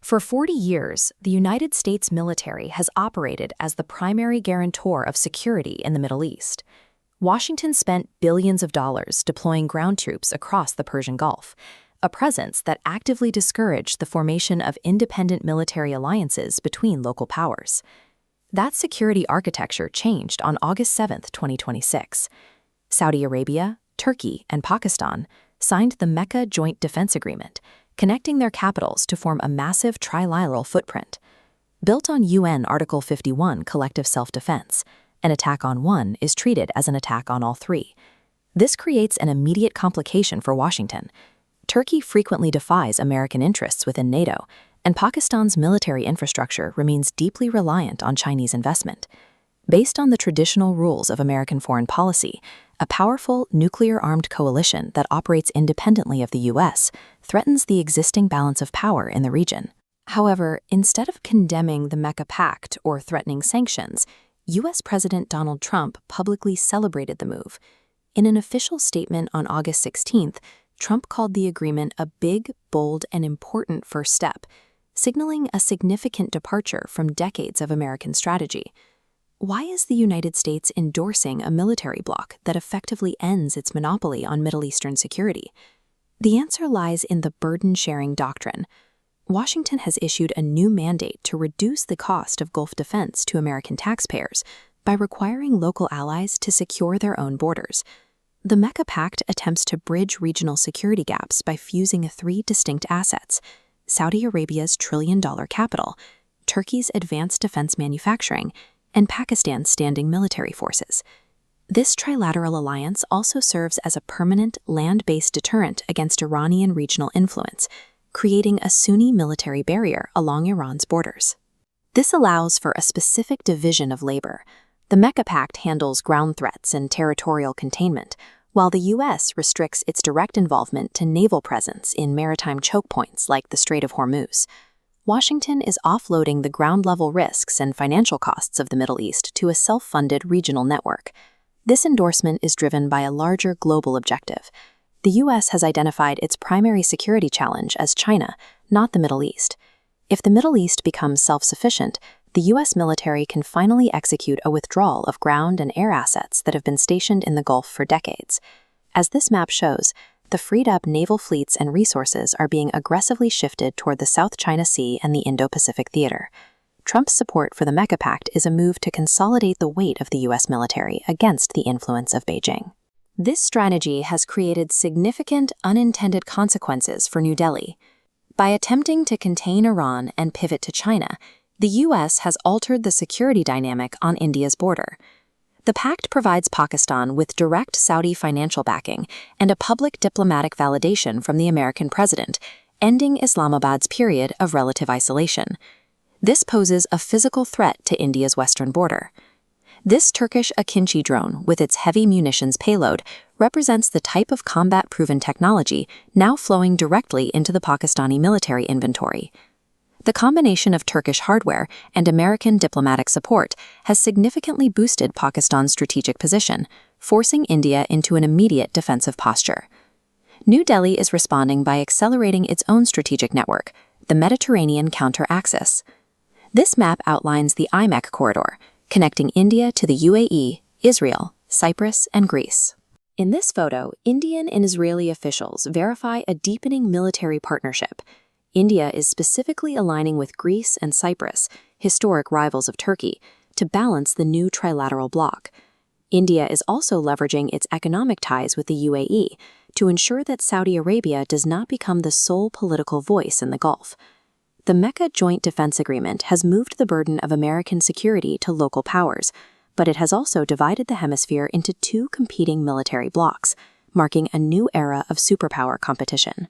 For 40 years, the United States military has operated as the primary guarantor of security in the Middle East. Washington spent billions of dollars deploying ground troops across the Persian Gulf, a presence that actively discouraged the formation of independent military alliances between local powers. That security architecture changed on August 7, 2026. Saudi Arabia, Turkey, and Pakistan signed the Mecca Joint Defence Agreement, connecting their capitals to form a massive trilateral footprint. Built on UN Article 51 collective self-defense, an attack on one is treated as an attack on all three. This creates an immediate complication for Washington. Turkey frequently defies American interests within NATO, and Pakistan's military infrastructure remains deeply reliant on Chinese investment. Based on the traditional rules of American foreign policy, a powerful nuclear-armed coalition that operates independently of the U.S. threatens the existing balance of power in the region. However, instead of condemning the Mecca Pact or threatening sanctions, U.S. President Donald Trump publicly celebrated the move. In an official statement on August 16th, Trump called the agreement a big, bold, and important first step, signaling a significant departure from decades of American strategy. Why is the United States endorsing a military bloc that effectively ends its monopoly on Middle Eastern security? The answer lies in the burden-sharing doctrine. Washington has issued a new mandate to reduce the cost of Gulf defense to American taxpayers by requiring local allies to secure their own borders. The Mecca Pact attempts to bridge regional security gaps by fusing three distinct assets: Saudi Arabia's trillion-dollar capital, Turkey's advanced defense manufacturing, and Pakistan's standing military forces. This trilateral alliance also serves as a permanent land-based deterrent against Iranian regional influence, creating a Sunni military barrier along Iran's borders. This allows for a specific division of labor. The Mecca Pact handles ground threats and territorial containment, while the U.S. restricts its direct involvement to naval presence in maritime choke points like the Strait of Hormuz. Washington is offloading the ground-level risks and financial costs of the Middle East to a self-funded regional network. This endorsement is driven by a larger global objective. The U.S. has identified its primary security challenge as China, not the Middle East. If the Middle East becomes self-sufficient, the U.S. military can finally execute a withdrawal of ground and air assets that have been stationed in the Gulf for decades. As this map shows, the freed-up naval fleets and resources are being aggressively shifted toward the South China Sea and the Indo-Pacific theater. Trump's support for the Mecca Pact is a move to consolidate the weight of the U.S. military against the influence of Beijing. This strategy has created significant unintended consequences for New Delhi. By attempting to contain Iran and pivot to China, the U.S. has altered the security dynamic on India's border. The pact provides Pakistan with direct Saudi financial backing and a public diplomatic validation from the American president, ending Islamabad's period of relative isolation. This poses a physical threat to India's western border. This Turkish Akinci drone, with its heavy munitions payload, represents the type of combat-proven technology now flowing directly into the Pakistani military inventory. The combination of Turkish hardware and American diplomatic support has significantly boosted Pakistan's strategic position, forcing India into an immediate defensive posture. New Delhi is responding by accelerating its own strategic network, the Mediterranean Counter-Axis. This map outlines the IMEC corridor, connecting India to the UAE, Israel, Cyprus, and Greece. In this photo, Indian and Israeli officials verify a deepening military partnership. India is specifically aligning with Greece and Cyprus, historic rivals of Turkey, to balance the new trilateral bloc. India is also leveraging its economic ties with the UAE to ensure that Saudi Arabia does not become the sole political voice in the Gulf. The Mecca Joint Defense Agreement has moved the burden of American security to local powers, but it has also divided the hemisphere into two competing military blocs, marking a new era of superpower competition.